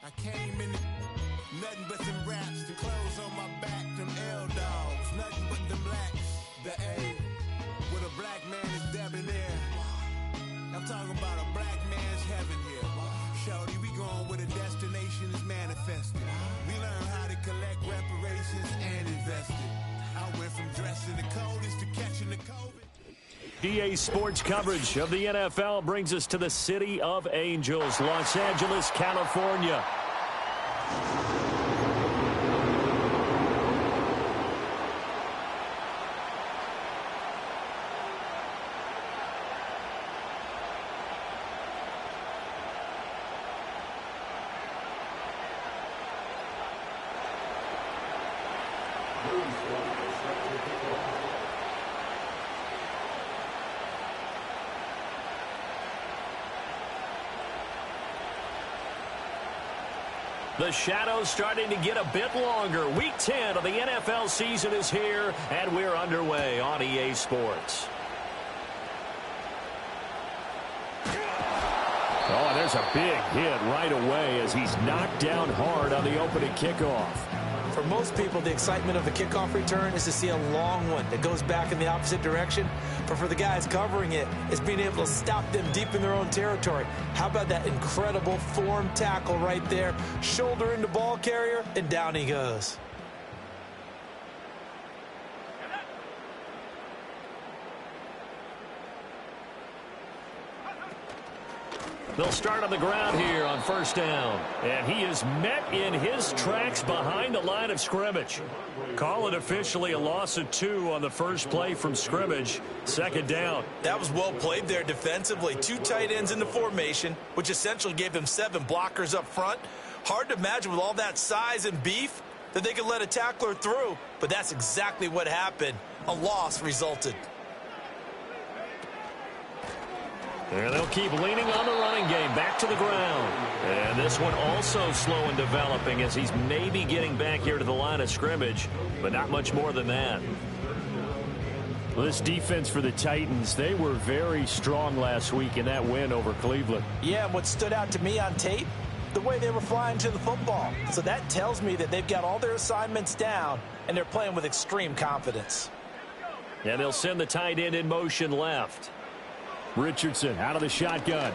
I came in nothing but some raps, the clothes on my back, them L-dogs, nothing but them blacks. The A, with a black man is debonair. I'm talking about a black man's heaven here. Shorty, we going where the destination is manifested. We learn how to collect reparations and invest it. I went from dressing the coldest to catching the COVID. EA Sports coverage of the NFL brings us to the City of Angels, Los Angeles, California. The shadow's starting to get a bit longer. Week 10 of the NFL season is here, and we're underway on EA Sports. Oh, there's a big hit right away as he's knocked down hard on the opening kickoff. For most people, the excitement of the kickoff return is to see a long one that goes back in the opposite direction. But for the guys covering it, it's being able to stop them deep in their own territory. How about that incredible form tackle right there? Shoulder into ball carrier, and down he goes. They'll start on the ground here on first down. And he is met in his tracks behind the line of scrimmage. Call it officially a loss of 2 on the first play from scrimmage. Second down. That was well played there defensively. 2 tight ends in the formation, which essentially gave them 7 blockers up front. Hard to imagine with all that size and beef that they could let a tackler through. But that's exactly what happened. A loss resulted. And they'll keep leaning on the running game, back to the ground. And this one also slow in developing as he's maybe getting back here to the line of scrimmage, but not much more than that. Well, this defense for the Titans, they were very strong last week in that win over Cleveland. Yeah, and what stood out to me on tape, the way they were flying to the football. So that tells me that they've got all their assignments down, and they're playing with extreme confidence. And they'll send the tight end in motion left. Richardson out of the shotgun.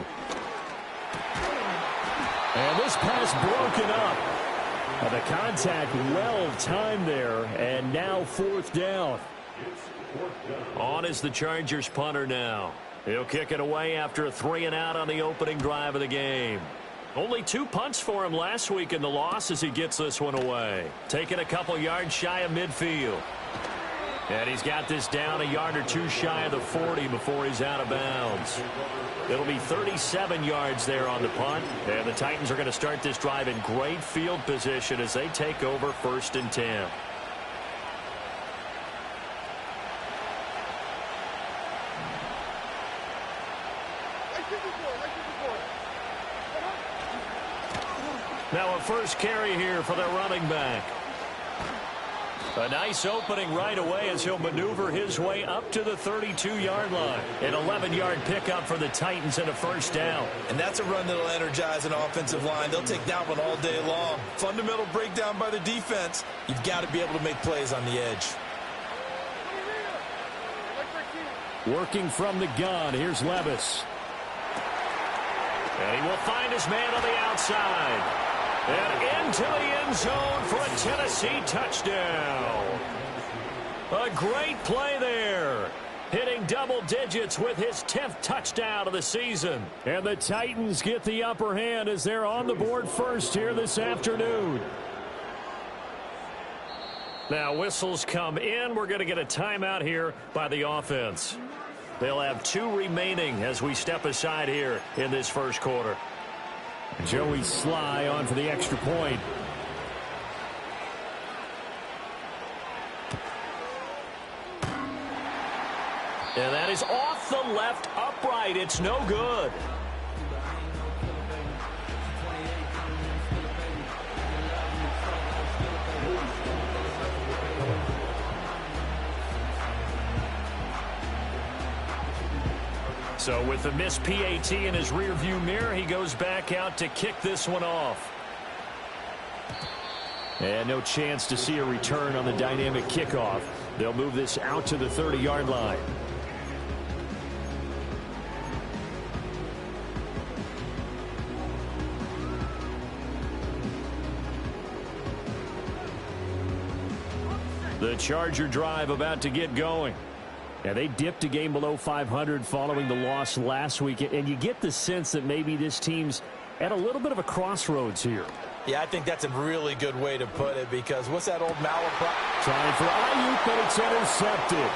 And this pass broken up. The contact well timed there, and now fourth down. On is the Chargers punter now. He'll kick it away after a 3-and-out on the opening drive of the game. Only 2 punts for him last week in the loss as he gets this one away. Taking a couple yards shy of midfield. And he's got this down a yard or 2 shy of the 40 before he's out of bounds. It'll be 37 yards there on the punt. And the Titans are going to start this drive in great field position as they take over first and 10. Now a first carry here for their running back. A nice opening right away as he'll maneuver his way up to the 32-yard line. An 11-yard pickup for the Titans and a first down. And that's a run that'll energize an offensive line. They'll take that one all day long. Fundamental breakdown by the defense. You've got to be able to make plays on the edge. Working from the gun, here's Levis. And he will find his man on the outside. And into the end zone for a Tennessee touchdown. A great play there. Hitting double digits with his 10th touchdown of the season. And the Titans get the upper hand as they're on the board first here this afternoon. Now whistles come in. We're going to get a timeout here by the offense. They'll have 2 remaining as we step aside here in this first quarter. Joey Sly on for the extra point. And that is off the left upright. It's no good. So with the missed PAT in his rearview mirror, he goes back out to kick this one off. And no chance to see a return on the dynamic kickoff. They'll move this out to the 30-yard line. The Charger drive about to get going. Yeah, they dipped a game below 500 following the loss last week, and you get the sense that maybe this team's at a little bit of a crossroads here. Yeah, I think that's a really good way to put it, because what's that old Malachi? Trying for Ayuk, but it's intercepted.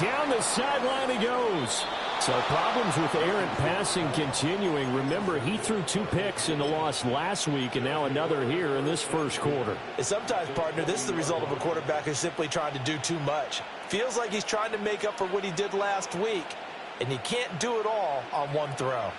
Down the sideline he goes. So problems with errant passing continuing. Remember, he threw 2 picks in the loss last week, and now another here in this first quarter. And sometimes, partner, this is the result of a quarterback who's simply trying to do too much. Feels like he's trying to make up for what he did last week, and he can't do it all on one throw.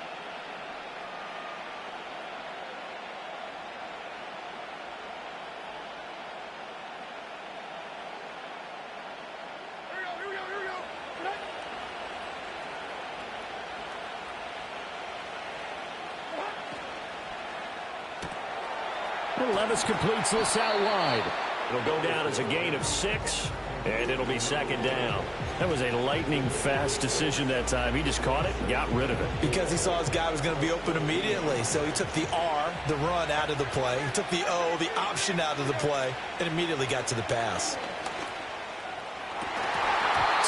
And Levis completes this out wide. It'll go down as a gain of 6, and it'll be second down. That was a lightning-fast decision that time. He just caught it and got rid of it. Because he saw his guy was going to be open immediately. So he took the R, the run, out of the play. He took the O, the option, out of the play, and immediately got to the pass.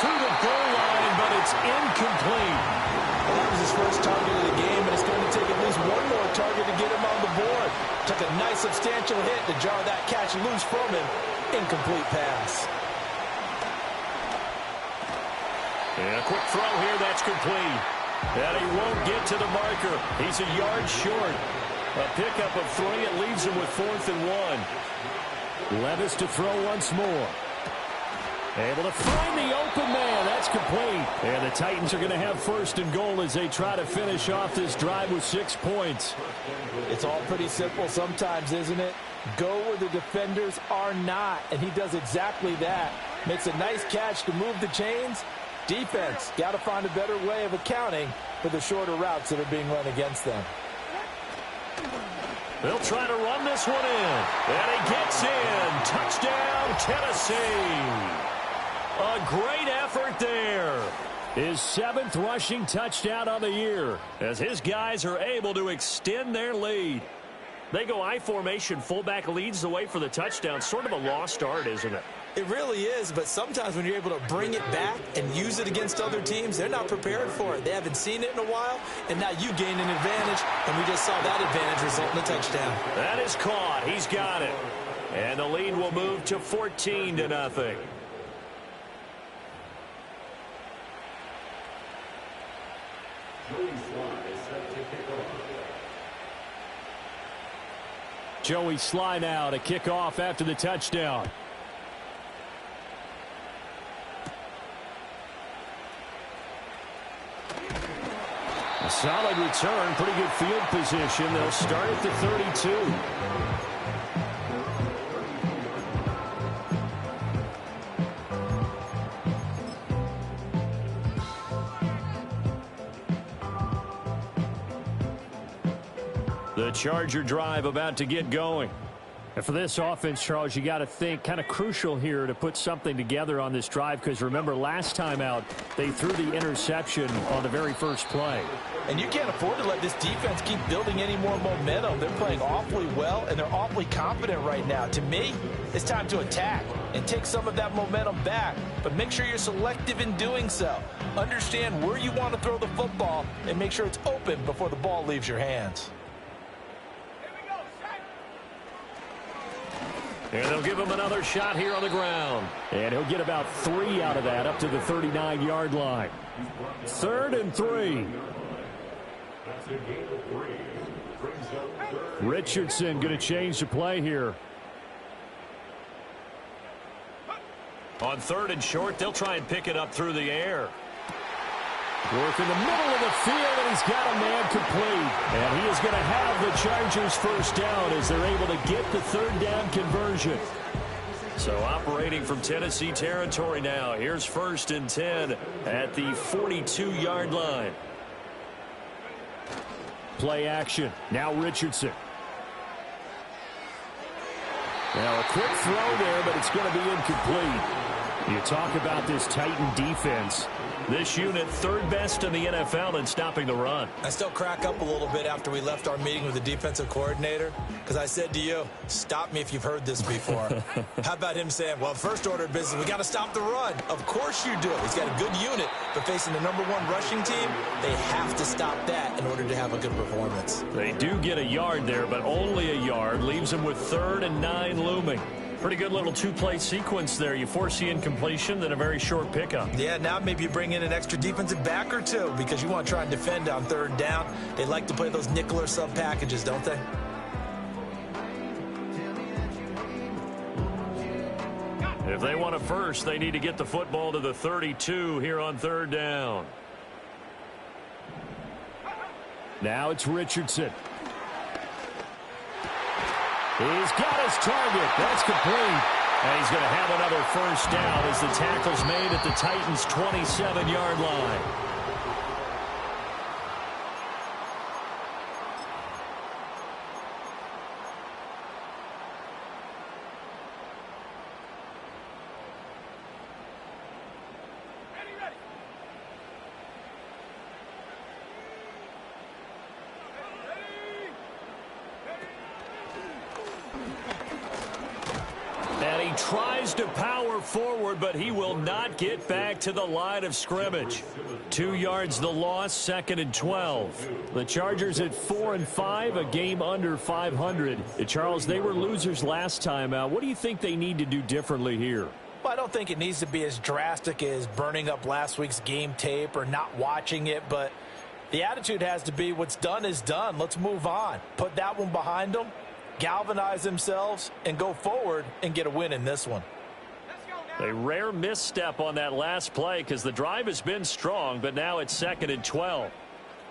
To the goal line, but it's incomplete. Well, that was his first target of the game, and it's going to take at least one more target to get him on the board. Took a nice substantial hit to jar that catch loose from him. Incomplete pass. And a quick throw here, that's complete. And he won't get to the marker. He's a yard short. A pickup of 3, it leaves him with 4th and 1. Levis to throw once more. Able to find the open man. That's complete. And the Titans are going to have 1st and goal as they try to finish off this drive with 6 points. It's all pretty simple sometimes, isn't it? Go where the defenders are not. And he does exactly that. Makes a nice catch to move the chains. Defense, got to find a better way of accounting for the shorter routes that are being run against them. They'll try to run this one in. And he gets in. Touchdown, Tennessee. A great effort there. His 7th rushing touchdown on the year as his guys are able to extend their lead. They go I formation. Fullback leads the way for the touchdown. Sort of a lost art, isn't it? It really is, but sometimes when you're able to bring it back and use it against other teams, they're not prepared for it. They haven't seen it in a while, and now you gain an advantage, and we just saw that advantage result in a touchdown. That is caught. He's got it. And the lead will move to 14-0. Joey Sly now to kick off after the touchdown. A solid return, pretty good field position. They'll start at the 32. The Charger drive about to get going. And for this offense, Charles, you got to think kind of crucial here to put something together on this drive, because remember last time out they threw the interception on the very first play. And you can't afford to let this defense keep building any more momentum. They're playing awfully well, and they're awfully confident right now. To me, it's time to attack and take some of that momentum back, but make sure you're selective in doing so. Understand where you want to throw the football and make sure it's open before the ball leaves your hands. And they'll give him another shot here on the ground. And he'll get about 3 out of that up to the 39-yard line. 3rd and 3. Richardson going to change the play here. On 3rd and short, they'll try and pick it up through the air. Work in the middle of the field, and he's got a man complete. And he is going to have the Chargers first down as they're able to get the 3rd down conversion. So operating from Tennessee territory now. Here's 1st and 10 at the 42-yard line. Play action. Now Richardson. Now a quick throw there, but it's going to be incomplete. You talk about this Titan defense. This unit, third best in the NFL in stopping the run. I still crack up a little bit after we left our meeting with the defensive coordinator, because I said to you, stop me if you've heard this before. How about him saying, well, first order of business, we got to stop the run. Of course you do. He's got a good unit, but facing the #1 rushing team, they have to stop that in order to have a good performance. They do get a yard there, but only a yard. Leaves them with 3rd and 9 looming. Pretty good little two-play sequence there. You force the incompletion, then a very short pickup. Yeah, now maybe you bring in an extra defensive back or two because you want to try and defend on 3rd down. They like to play those nickel or sub packages, don't they? If they want a first, they need to get the football to the 32 here on 3rd down. Now it's Richardson. He's got his target. That's complete. And he's going to have another first down as the tackle's made at the Titans' 27-yard line. Tries to power forward, but he will not get back to the line of scrimmage. 2 yards the loss, 2nd and 12. The Chargers at 4-5, a game under 500. Charles, they were losers last time out. What do you think they need to do differently here? Well, I don't think it needs to be as drastic as burning up last week's game tape or not watching it, but the attitude has to be what's done is done. Let's move on. Put that one behind them. Galvanize themselves and go forward and get a win in this one. A rare misstep on that last play because the drive has been strong, but now it's 2nd and 12.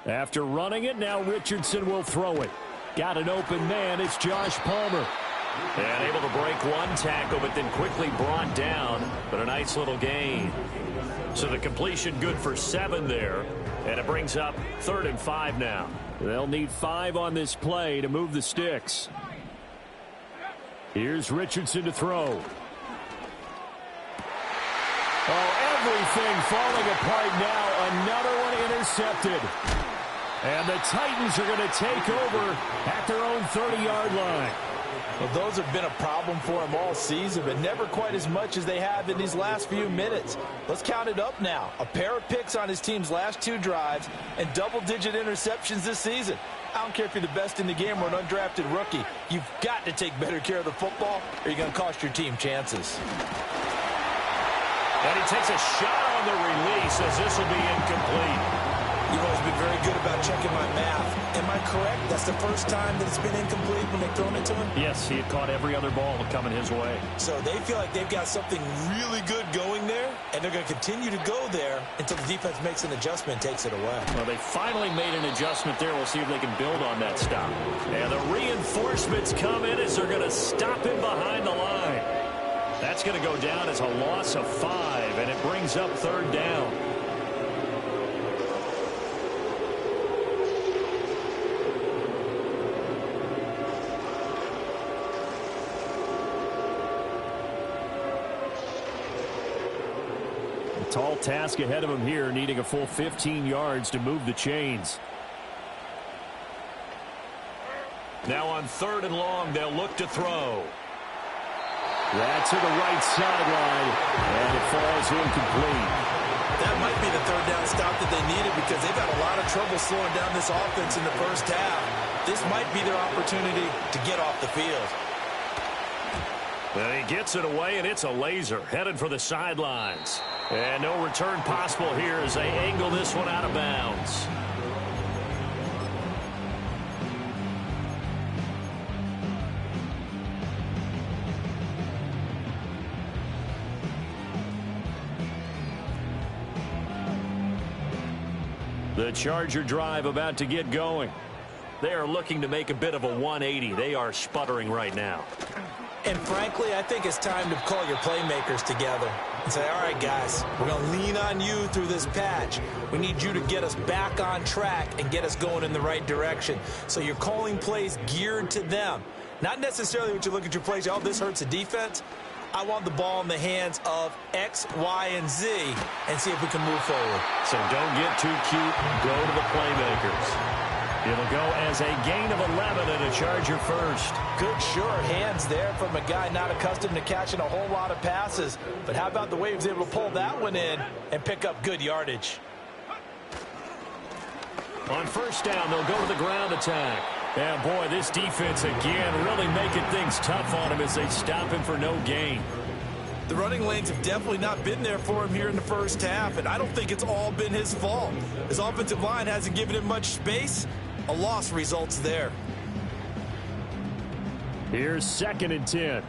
After running it, now Richardson will throw it. Got an open man. It's Josh Palmer. And able to break one tackle, but then quickly brought down. But a nice little gain. So the completion good for 7 there. And it brings up 3rd and 5 now. They'll need 5 on this play to move the sticks. Here's Richardson to throw. Oh, everything falling apart now. Another one intercepted. And the Titans are going to take over at their own 30-yard line. Well, those have been a problem for them all season, but never quite as much as they have in these last few minutes. Let's count it up now. A pair of picks on his team's last 2 drives and double-digit interceptions this season. I don't care if you're the best in the game or an undrafted rookie. You've got to take better care of the football or you're going to cost your team chances. And he takes a shot on the release as this will be incomplete. You've always been very good about checking my math. Am I correct? That's the first time that it's been incomplete when they've thrown it to him? Yes, he had caught every other ball coming his way. So they feel like they've got something really good going there, and they're going to continue to go there until the defense makes an adjustment and takes it away. Well, they finally made an adjustment there. We'll see if they can build on that stop. And the reinforcements come in as they're going to stop him behind the line. That's going to go down as a loss of 5, and it brings up 3rd down. Tall task ahead of him here, needing a full 15 yards to move the chains. Now on 3rd and long, they'll look to throw. That's to the right sideline, and it falls incomplete. That might be the 3rd down stop that they needed because they've had a lot of trouble slowing down this offense in the first half. This might be their opportunity to get off the field. And he gets it away, and it's a laser headed for the sidelines. And no return possible here as they angle this one out of bounds. The Charger drive about to get going. They are looking to make a bit of a 180. They are sputtering right now. And frankly, I think it's time to call your playmakers together and say, all right, guys, we're going to lean on you through this patch. We need you to get us back on track and get us going in the right direction. So you're calling plays geared to them. Not necessarily what you look at your plays, oh, this hurts the defense. I want the ball in the hands of X, Y, and Z and see if we can move forward. So don't get too cute. Go to the playmakers. It'll go as a gain of 11 and a Charger first. Good, sure hands there from a guy not accustomed to catching a whole lot of passes. But how about the way he was able to pull that one in and pick up good yardage? On first down, they'll go to the ground attack. Yeah, boy, this defense again really making things tough on him as they stop him for no gain. The running lanes have definitely not been there for him here in the first half, and I don't think it's all been his fault. His offensive line hasn't given him much space. A loss results there. Here's 2nd and 10.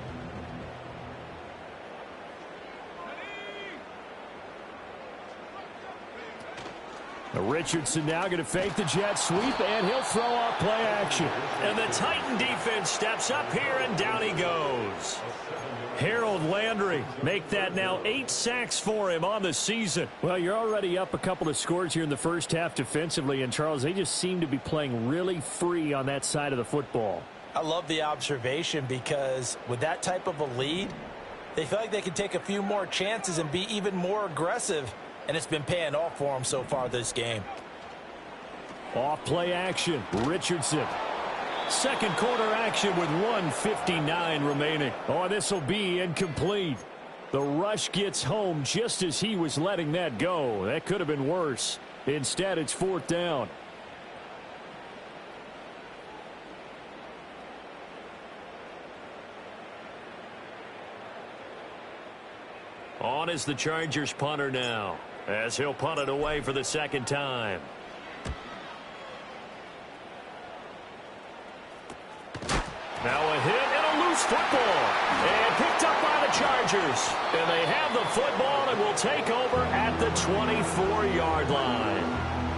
Richardson now going to fake the jet sweep, and he'll throw off play action. And the Titan defense steps up here, and down he goes. Harold Landry make that now 8 sacks for him on the season. Well, you're already up a couple of scores here in the first half defensively, and Charles, they just seem to be playing really free on that side of the football. I love the observation because with that type of a lead, they feel like they can take a few more chances and be even more aggressive, and it's been paying off for them so far this game. Off play action, Richardson. Second quarter action with 1:59 remaining. Oh, this will be incomplete. The rush gets home just as he was letting that go. That could have been worse. Instead, it's 4th down. On is the Chargers punter now, as he'll punt it away for the 2nd time. Now a hit and a loose football. And picked up by the Chargers. And they have the football and will take over at the 24-yard line.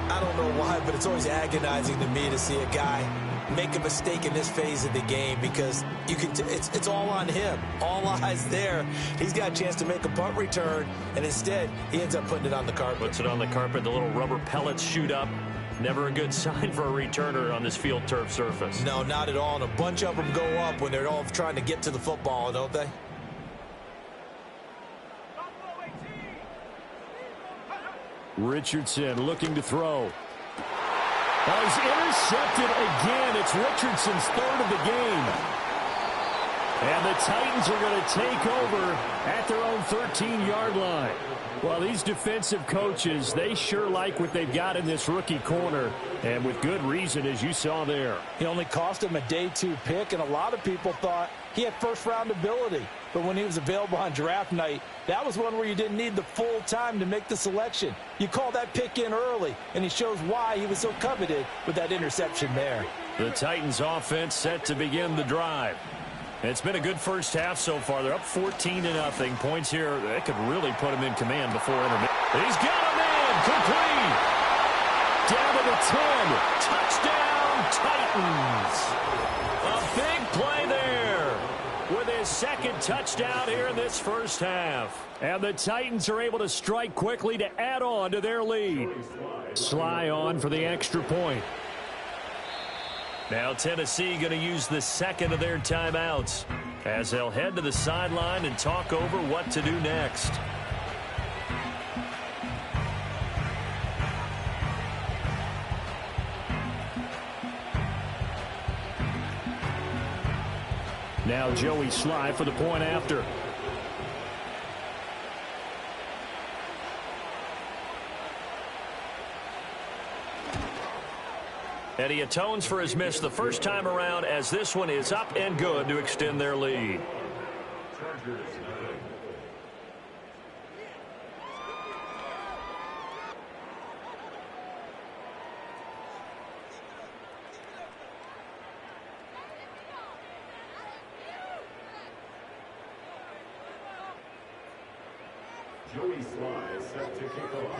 I don't know why, but it's always agonizing to me to see a guy make a mistake in this phase of the game because you can it's all on him. All eyes there. He's got a chance to make a punt return, and instead he ends up putting it on the carpet. Puts it on the carpet. The little rubber pellets shoot up. Never a good sign for a returner on this field turf surface. No, not at all. And a bunch of them go up when they're all trying to get to the football, don't they? Richardson looking to throw. Oh, he's intercepted again. It's Richardson's 3rd of the game. And the Titans are going to take over at their own 13-yard line. Well, these defensive coaches, they sure like what they've got in this rookie corner, and with good reason, as you saw there. He only cost him a day 2 pick, and a lot of people thought he had first-round ability. But when he was available on draft night, that was one where you didn't need the full time to make the selection. You call that pick in early, and he shows why he was so coveted with that interception there. The Titans offense set to begin the drive. It's been a good first half so far. They're up 14-0. Points here, that could really put him in command before intermission. He's got a man, complete. Down to the 10. Touchdown, Titans. A big play there with his 2nd touchdown here in this first half. And the Titans are able to strike quickly to add on to their lead. Sly on for the extra point. Now Tennessee going to use the 2nd of their timeouts as they'll head to the sideline and talk over what to do next. Now Joey Sly for the point after. And he atones for his miss the first time around as this one is up and good to extend their lead. Joey Sly set to kick off.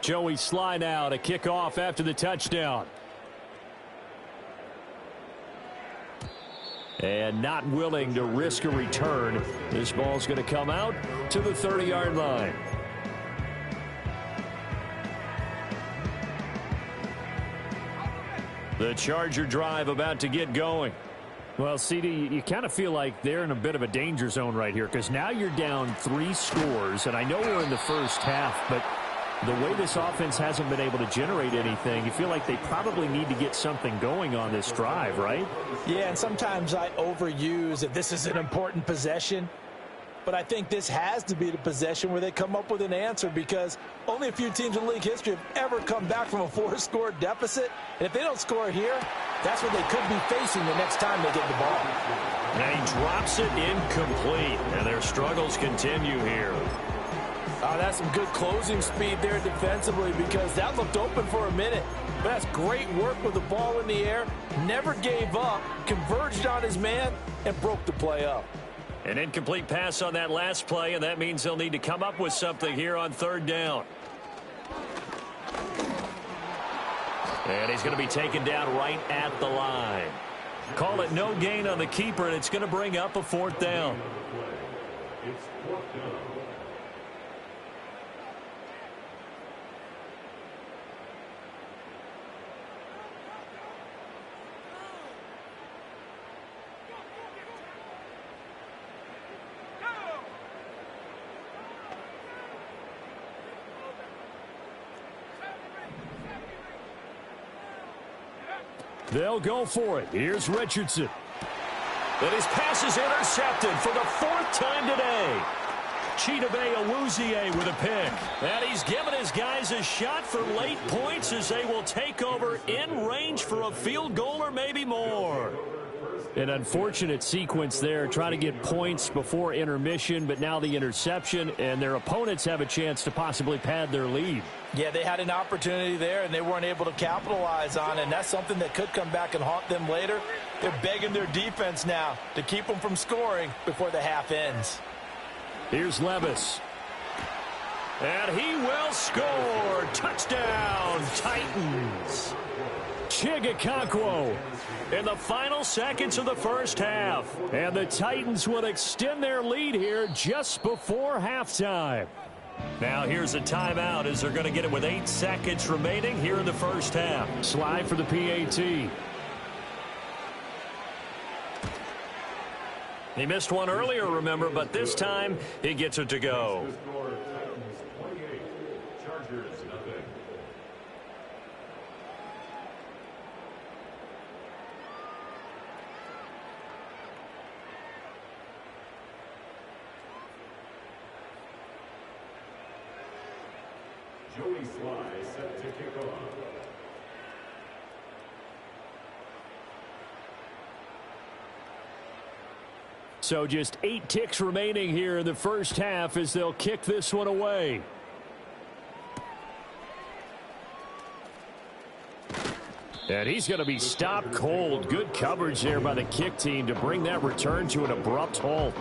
Joey Sly now to kick off after the touchdown. And not willing to risk a return. This ball's going to come out to the 30-yard line. The Charger drive about to get going. Well, CD, you kind of feel like they're in a bit of a danger zone right here because now you're down 3 scores, and I know we're in the first half, but the way this offense hasn't been able to generate anything, you feel like they probably need to get something going on this drive, right? Yeah, and sometimes I overuse that this is an important possession, but I think this has to be the possession where they come up with an answer because only a few teams in league history have ever come back from a 4-score deficit. And if they don't score here, that's what they could be facing the next time they get the ball. And he drops it incomplete, and their struggles continue here. That's some good closing speed there defensively because that looked open for a minute. But that's great work with the ball in the air. Never gave up, converged on his man, and broke the play up. An incomplete pass on that last play, and that means they'll need to come up with something here on 3rd down. And he's going to be taken down right at the line. Call it no gain on the keeper, and it's going to bring up a 4th down. It's 4th down. They'll go for it. Here's Richardson. And his pass is intercepted for the 4th time today. Chidobe Awuzie with a pick. And he's given his guys a shot for late points as they will take over in range for a field goal or maybe more. An unfortunate sequence there, trying to get points before intermission, but now the interception, and their opponents have a chance to possibly pad their lead. Yeah, they had an opportunity there, and they weren't able to capitalize on it, and that's something that could come back and haunt them later. They're begging their defense now to keep them from scoring before the half ends. Here's Levis. And he will score. Touchdown, Titans. Chigakakwo In the final seconds of the first half. And the Titans will extend their lead here just before halftime. Now here's a timeout as they're going to get it with 8 seconds remaining here in the first half. Slide for the PAT. He missed one earlier, remember, but this time he gets it to go. Joey Sly set to kick off. So just 8 ticks remaining here in the first half as they'll kick this one away. And he's going to be stopped cold. Good coverage there by the kick team to bring that return to an abrupt halt.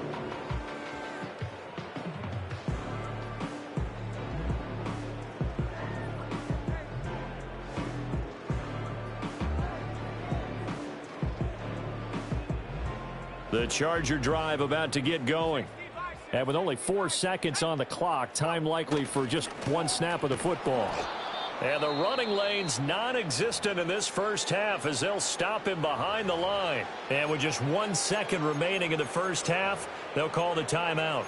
The Charger drive about to get going. And with only 4 seconds on the clock, time likely for just 1 snap of the football. And the running lane's non-existent in this first half as they'll stop him behind the line. And with just 1 second remaining in the first half, they'll call the timeout.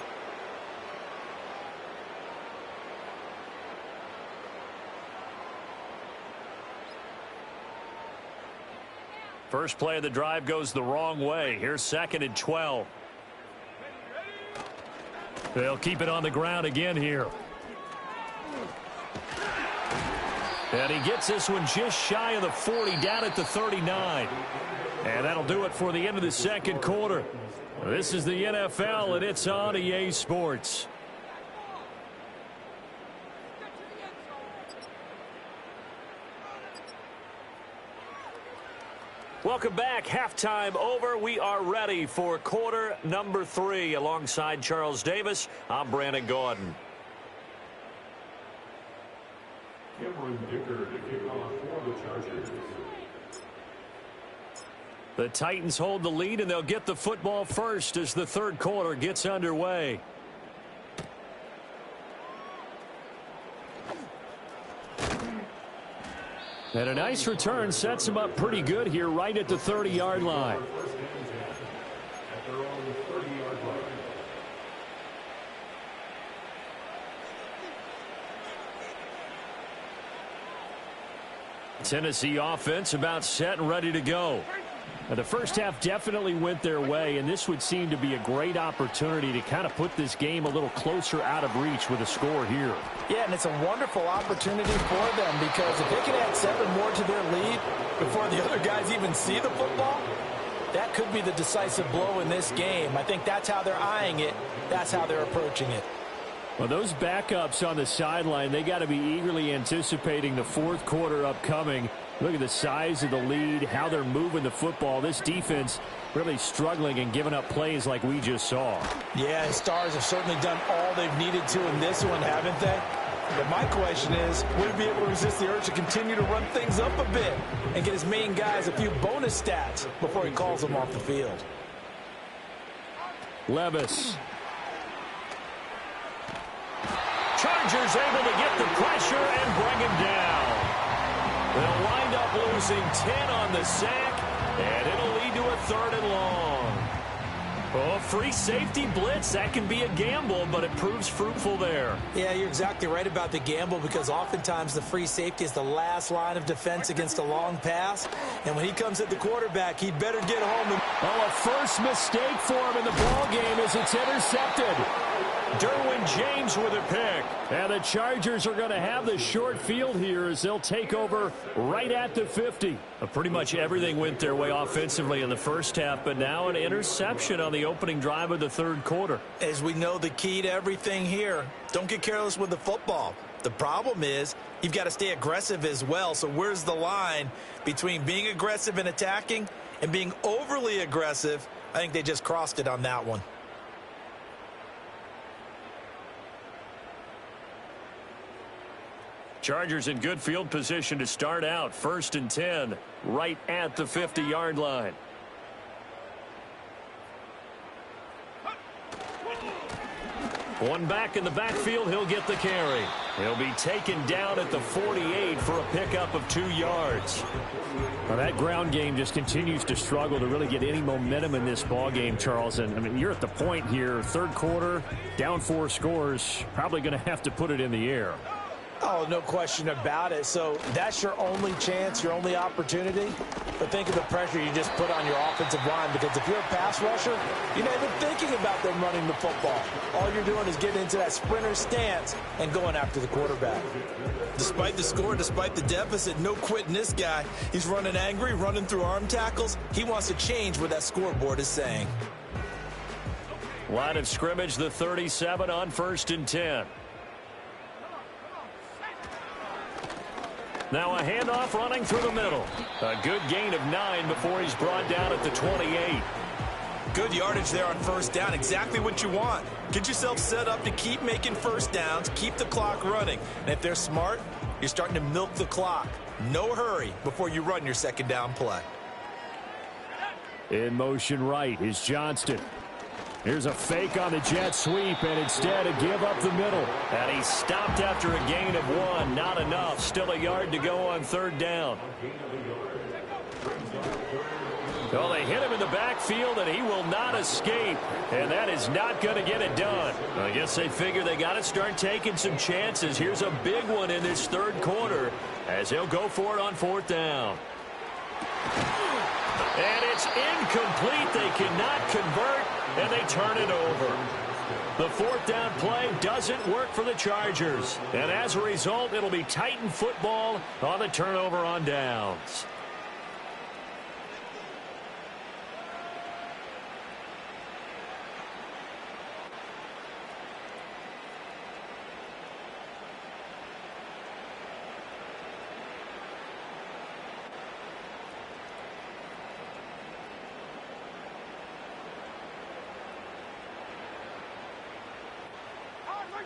First play of the drive goes the wrong way. Here's 2nd and 12. They'll keep it on the ground again here. And he gets this one just shy of the 40, down at the 39. And that'll do it for the end of the second quarter. This is the NFL, and it's on EA Sports. Welcome back. Halftime over. We are ready for quarter number 3. Alongside Charles Davis, I'm Brandon Gordon. Cameron Dicker to kick off for the Chargers. The Titans hold the lead, and they'll get the football first as the third quarter gets underway. And a nice return sets them up pretty good here right at the 30-yard line. Tennessee offense about set and ready to go. Now, the first half definitely went their way, and this would seem to be a great opportunity to kind of put this game a little closer out of reach with a score here. Yeah, and it's a wonderful opportunity for them because if they can add 7 more to their lead before the other guys even see the football, that could be the decisive blow in this game. I think that's how they're eyeing it. That's how they're approaching it. Well, those backups on the sideline, they got to be eagerly anticipating the fourth quarter upcoming. Look at the size of the lead, how they're moving the football. This defense really struggling and giving up plays like we just saw. Yeah, and Stars have certainly done all they've needed to in this one, haven't they? But my question is, will he be able to resist the urge to continue to run things up a bit and get his main guys a few bonus stats before he calls them off the field? Levis. Chargers able to get the pressure and bring him down. They'll wind up losing 10 on the sack, and it'll lead to a 3rd and long. Oh, free safety blitz, that can be a gamble, but it proves fruitful there. Yeah, you're exactly right about the gamble because oftentimes the free safety is the last line of defense against a long pass, and when he comes at the quarterback, he'd better get home. Oh, a first mistake for him in the ball game as it's intercepted. Derwin James with a pick. And the Chargers are going to have the short field here as they'll take over right at the 50. Pretty much everything went their way offensively in the first half, but now an interception on the opening drive of the third quarter. As we know, the key to everything here, don't get careless with the football. The problem is you've got to stay aggressive as well. So where's the line between being aggressive and attacking and being overly aggressive? I think they just crossed it on that one. Chargers in good field position to start out. 1st and 10, right at the 50-yard line. One back in the backfield, he'll get the carry. He'll be taken down at the 48 for a pickup of 2 yards. Well, that ground game just continues to struggle to really get any momentum in this ball game, Charles. And, I mean, you're at the point here, third quarter, down 4 scores, probably going to have to put it in the air. Oh, no question about it. So that's your only chance, your only opportunity. But think of the pressure you just put on your offensive line, because if you're a pass rusher, you're not even thinking about them running the football. All you're doing is getting into that sprinter stance and going after the quarterback. Despite the score, despite the deficit, no quitting this guy. He's running angry, running through arm tackles. He wants to change what that scoreboard is saying. Line of scrimmage, the 37 on 1st and 10. Now a handoff running through the middle. A good gain of 9 before he's brought down at the 28. Good yardage there on 1st down. Exactly what you want. Get yourself set up to keep making 1st downs, keep the clock running. And if they're smart, you're starting to milk the clock. No hurry before you run your 2nd down play. In motion right is Johnston. Here's a fake on the jet sweep, and instead a give up the middle. And he stopped after a gain of 1. Not enough. Still a yard to go on 3rd down. Well, they hit him in the backfield, and he will not escape. And that is not going to get it done. I guess they figure they got to start taking some chances. Here's a big one in this third quarter as he'll go for it on 4th down. And it's incomplete. They cannot convert, and they turn it over. The 4th down play doesn't work for the Chargers. And as a result, it'll be Titan football on the turnover on downs.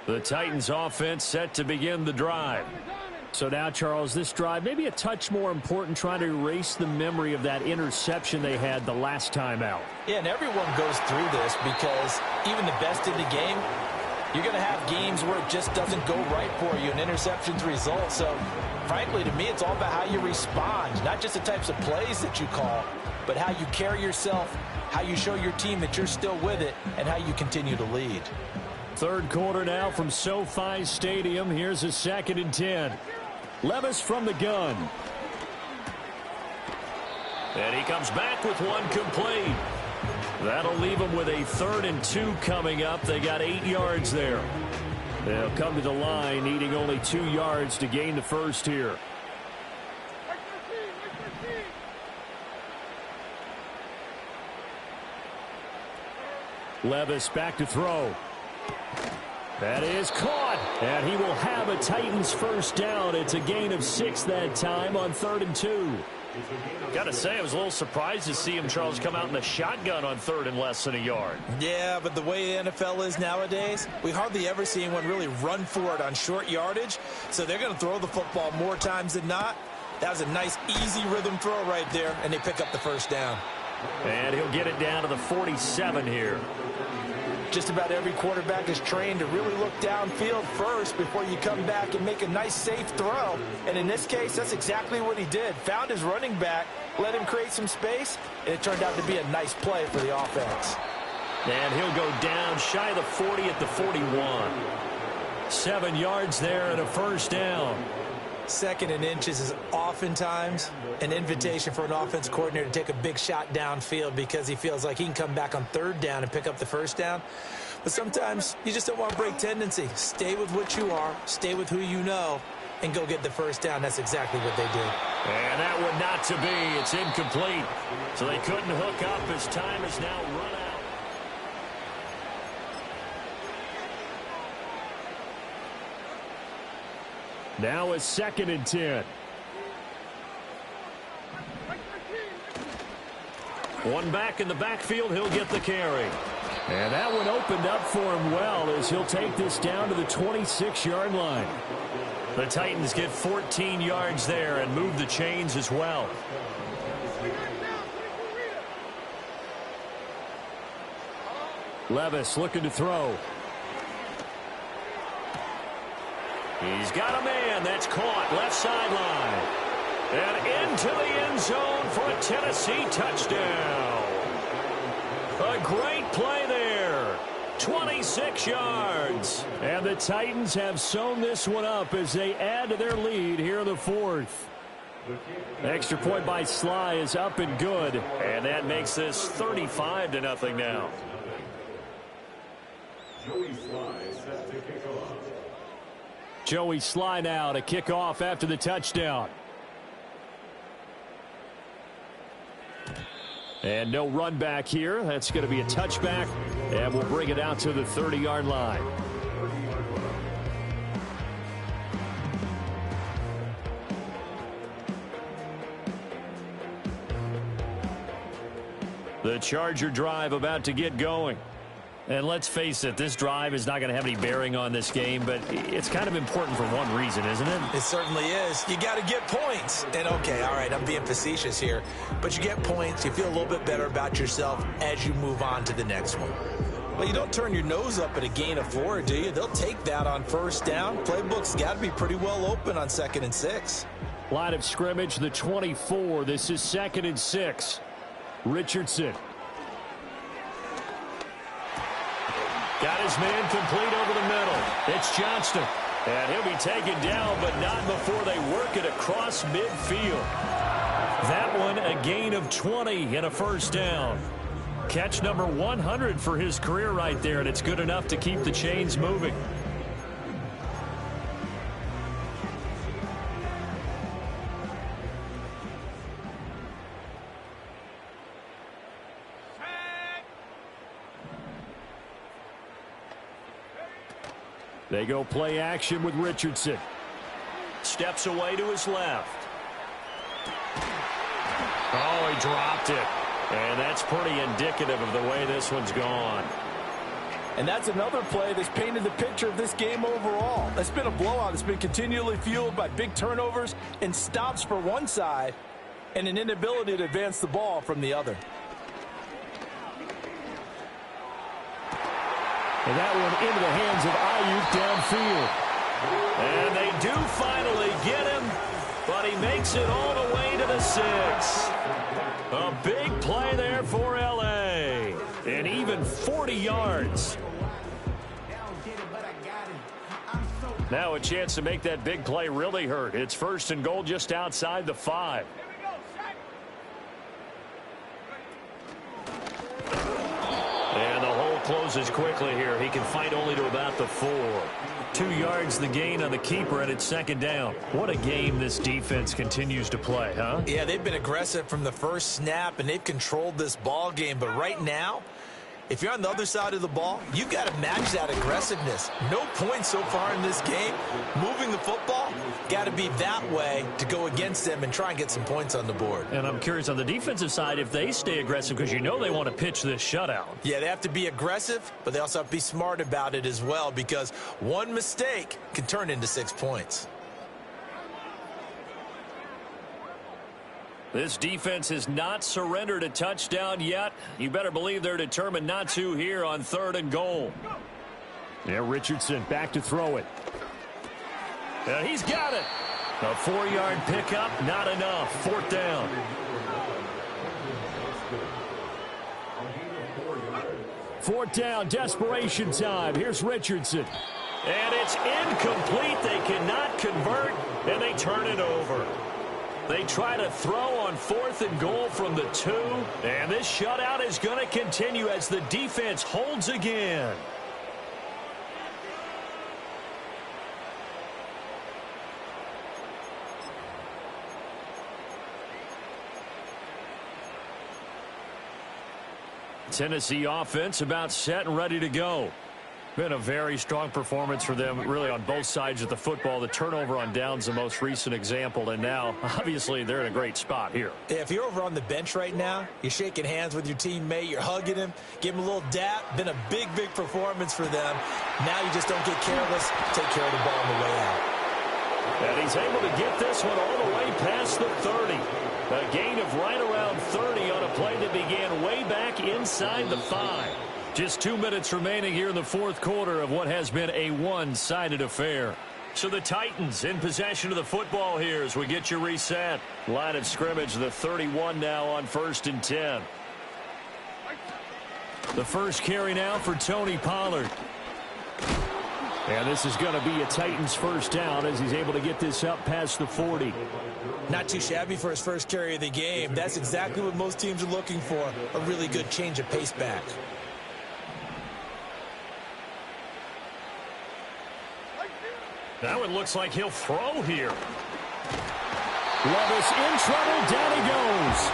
The Titans offense set to begin the drive. So now, Charles, this drive maybe a touch more important, trying to erase the memory of that interception they had the last time out. Yeah, and everyone goes through this because even the best in the game, you're going to have games where it just doesn't go right for you, and interceptions result. So, frankly, to me, it's all about how you respond, not just the types of plays that you call, but how you carry yourself, how you show your team that you're still with it, and how you continue to lead. Third quarter now from SoFi Stadium. Here's a 2nd and 10. Levis from the gun. And he comes back with one complete. That'll leave them with a 3rd and 2 coming up. They got 8 yards there. They'll come to the line needing only 2 yards to gain the first here. Levis back to throw. That is caught, and he will have a Titans first down. It's a gain of 6 that time on 3rd and 2. Got to say, I was a little surprised to see him, Charles, come out in the shotgun on 3rd and less than a yard. Yeah, but the way the NFL is nowadays, we hardly ever see anyone really run for it on short yardage. So they're going to throw the football more times than not. That was a nice, easy rhythm throw right there, and they pick up the first down. And he'll get it down to the 47 here. Just about every quarterback is trained to really look downfield first before you come back and make a nice, safe throw. And in this case, that's exactly what he did. Found his running back, let him create some space, and it turned out to be a nice play for the offense. And he'll go down shy of the 40 at the 41. 7 yards there and a first down. 2nd and inches is oftentimes an invitation for an offense coordinator to take a big shot downfield because he feels like he can come back on 3rd down and pick up the first down. But sometimes you just don't want to break tendency. Stay with what you are, stay with who you know, and go get the first down. That's exactly what they did. And that one not to be. It's incomplete. So they couldn't hook up as time is now run out. Now a 2nd and 10. One back in the backfield. He'll get the carry. And that one opened up for him well as he'll take this down to the 26-yard line. The Titans get 14 yards there and move the chains as well. Levis looking to throw. He's got a man. That's caught. Left sideline. And into the end zone for a Tennessee touchdown. A great play there. 26 yards. And the Titans have sewn this one up as they add to their lead here in the 4th. Extra point by Sly is up and good. And that makes this 35-0 now. Joey Sly set to kick off. Joey Sly now to kick off after the touchdown. And no run back here. That's going to be a touchback. And we'll bring it out to the 30-yard line. The Charger drive about to get going. And let's face it, this drive is not going to have any bearing on this game, but it's kind of important for one reason, isn't it? It certainly is. You got to get points. And, okay, all right, I'm being facetious here. But you get points. You feel a little bit better about yourself as you move on to the next one. Well, you don't turn your nose up at a gain of 4, do you? They'll take that on first down. Playbook's got to be pretty well open on 2nd and 6. Line of scrimmage, the 24. This is 2nd and 6. Richardson. Got his man complete over the middle. It's Johnston. And he'll be taken down, but not before they work it across midfield. That one a gain of 20 and a first down. Catch number 100 for his career right there, and it's good enough to keep the chains moving. They go play action with Richardson. Steps away to his left. Oh, he dropped it. And that's pretty indicative of the way this one's gone. And that's another play that's painted the picture of this game overall. It's been a blowout. It's been continually fueled by big turnovers and stops for one side and an inability to advance the ball from the other. And that one into the hands of Ayuk downfield. And they do finally get him, but he makes it all the way to the 6. A big play there for L.A. And even 40 yards. Now a chance to make that big play really hurt. It's 1st and goal just outside the 5. And the hole closes quickly here. He can fight only to about the 4. 2 yards the gain on the keeper, and it's 2nd down. What a game this defense continues to play, huh? Yeah, they've been aggressive from the first snap, and they've controlled this ball game. But right now, if you're on the other side of the ball, you've got to match that aggressiveness. No points so far in this game. Moving the football, got to be that way to go against them and try and get some points on the board. And I'm curious on the defensive side if they stay aggressive, because you know they want to pitch this shutout. Yeah, they have to be aggressive, but they also have to be smart about it as well, because one mistake can turn into 6 points. This defense has not surrendered a touchdown yet. You better believe they're determined not to here on 3rd and goal. Yeah, Richardson back to throw it. And he's got it. A 4-yard pickup, not enough. 4th down. Fourth down, desperation time. Here's Richardson. And it's incomplete. They cannot convert, and they turn it over. They try to throw on 4th and goal from the 2, and this shutout is going to continue as the defense holds again. Tennessee offense about set and ready to go. Been a very strong performance for them, really, on both sides of the football. The turnover on downs, the most recent example, and now, obviously, they're in a great spot here. Yeah, if you're over on the bench right now, you're shaking hands with your teammate, you're hugging him, give him a little dap. Been a big, big performance for them. Now you just don't get careless. Take care of the ball on the way out. And he's able to get this one all the way past the 30. A gain of right around 30 on a play that began way back inside the 5. Just 2 minutes remaining here in the 4th quarter of what has been a one-sided affair. So the Titans in possession of the football here as we get you reset. Line of scrimmage, the 31 now on 1st and 10. The first carry now for Tony Pollard. And this is going to be a Titans first down as he's able to get this up past the 40. Not too shabby for his first carry of the game. That's exactly what most teams are looking for, a really good change of pace back. That one looks like he'll throw here. Levis in trouble. Down he goes.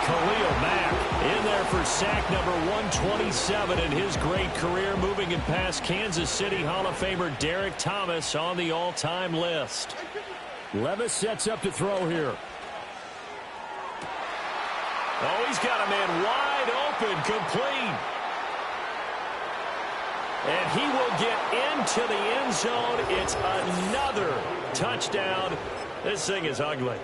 Khalil Mack in there for sack number 127 in his great career, moving and past Kansas City Hall of Famer Derek Thomas on the all-time list. Levis sets up to throw here. Oh, he's got a man wide open, complete. And he will get into the end zone. It's another touchdown. This thing is ugly.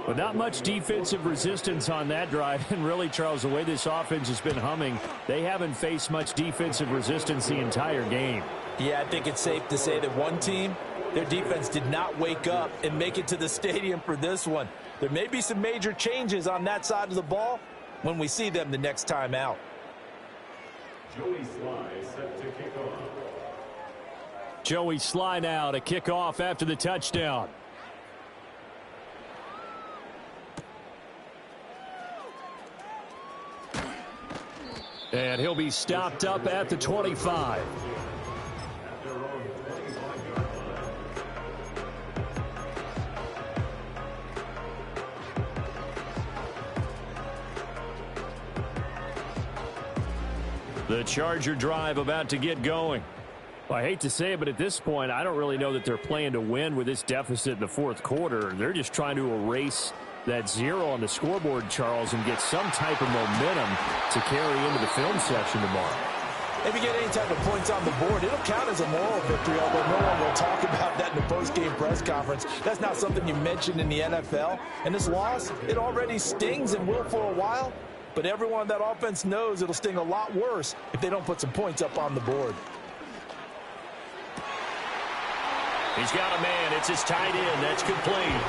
But not much defensive resistance on that drive. And really, Charles, the way this offense has been humming, they haven't faced much defensive resistance the entire game. Yeah, I think it's safe to say that one team, their defense did not wake up and make it to the stadium for this one. There may be some major changes on that side of the ball when we see them the next time out. Joey Sly set to kick off. Joey Sly now to kick off after the touchdown. And he'll be stopped up at the 25. The Charger drive about to get going. Well, I hate to say it, but at this point, I don't really know that they're playing to win with this deficit in the 4th quarter. They're just trying to erase that 0 on the scoreboard, Charles, and get some type of momentum to carry into the film session tomorrow. If you get any type of points on the board, it'll count as a moral victory, although no one will talk about that in the post-game press conference. That's not something you mentioned in the NFL. And this loss, it already stings and will for a while, but everyone on that offense knows it'll sting a lot worse if they don't put some points up on the board. He's got a man. It's his tight end. That's complete.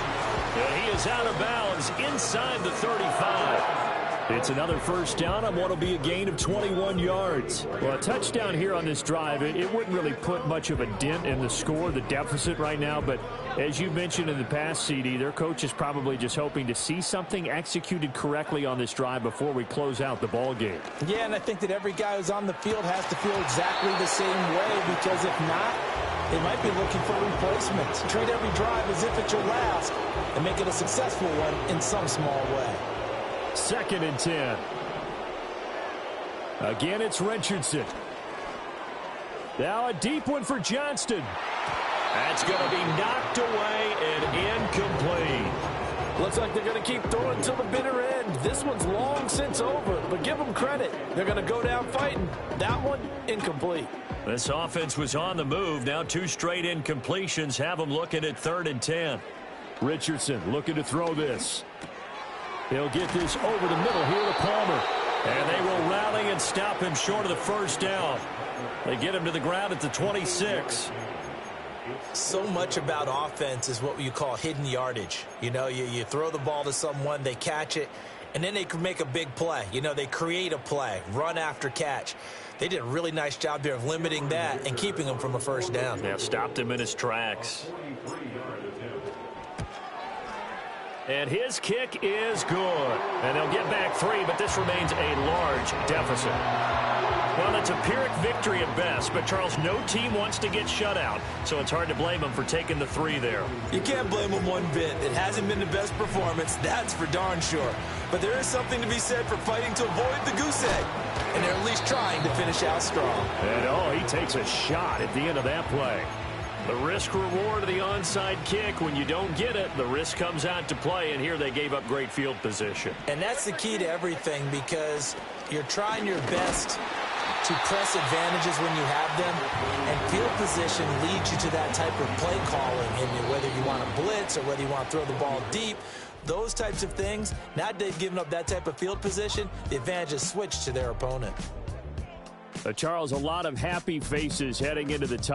And he is out of bounds inside the 35. It's another first down on what will be a gain of 21 yards. Well, a touchdown here on this drive, it wouldn't really put much of a dent in the score, the deficit right now. But as you mentioned in the past, CD, their coach is probably just hoping to see something executed correctly on this drive before we close out the ball game. Yeah, and I think that every guy who's on the field has to feel exactly the same way, because if not, they might be looking for replacements. Treat every drive as if it's your last and make it a successful one in some small way. 2nd and 10. Again, it's Richardson. Now a deep one for Johnston. That's going to be knocked away and incomplete. Looks like they're going to keep throwing until the bitter end. This one's long since over, but give them credit. They're going to go down fighting. That one, incomplete. This offense was on the move. Now 2 straight incompletions have them looking at 3rd and 10. Richardson looking to throw this. They'll get this over the middle here to Palmer. And they will rally and stop him short of the first down. They get him to the ground at the 26. So much about offense is what you call hidden yardage. You know, you throw the ball to someone, they catch it, and then they can make a big play. You know, they create a play, run after catch. They did a really nice job there of limiting that and keeping him from a first down. Yeah, stopped him in his tracks. And his kick is good. And they'll get back 3, but this remains a large deficit. Well, it's a Pyrrhic victory at best, but, Charles, no team wants to get shut out, so it's hard to blame them for taking the 3 there. You can't blame them one bit. It hasn't been the best performance, that's for darn sure. But there is something to be said for fighting to avoid the goose egg, and they're at least trying to finish out strong. And, he takes a shot at the end of that play. The risk-reward of the onside kick, when you don't get it, the risk comes out to play, and here they gave up great field position. And that's the key to everything, because you're trying your best to press advantages when you have them, and field position leads you to that type of play calling, and whether you want to blitz or whether you want to throw the ball deep, those types of things. Now they've given up that type of field position, the advantage is switched to their opponent. Charles, a lot of happy faces heading into the tunnel.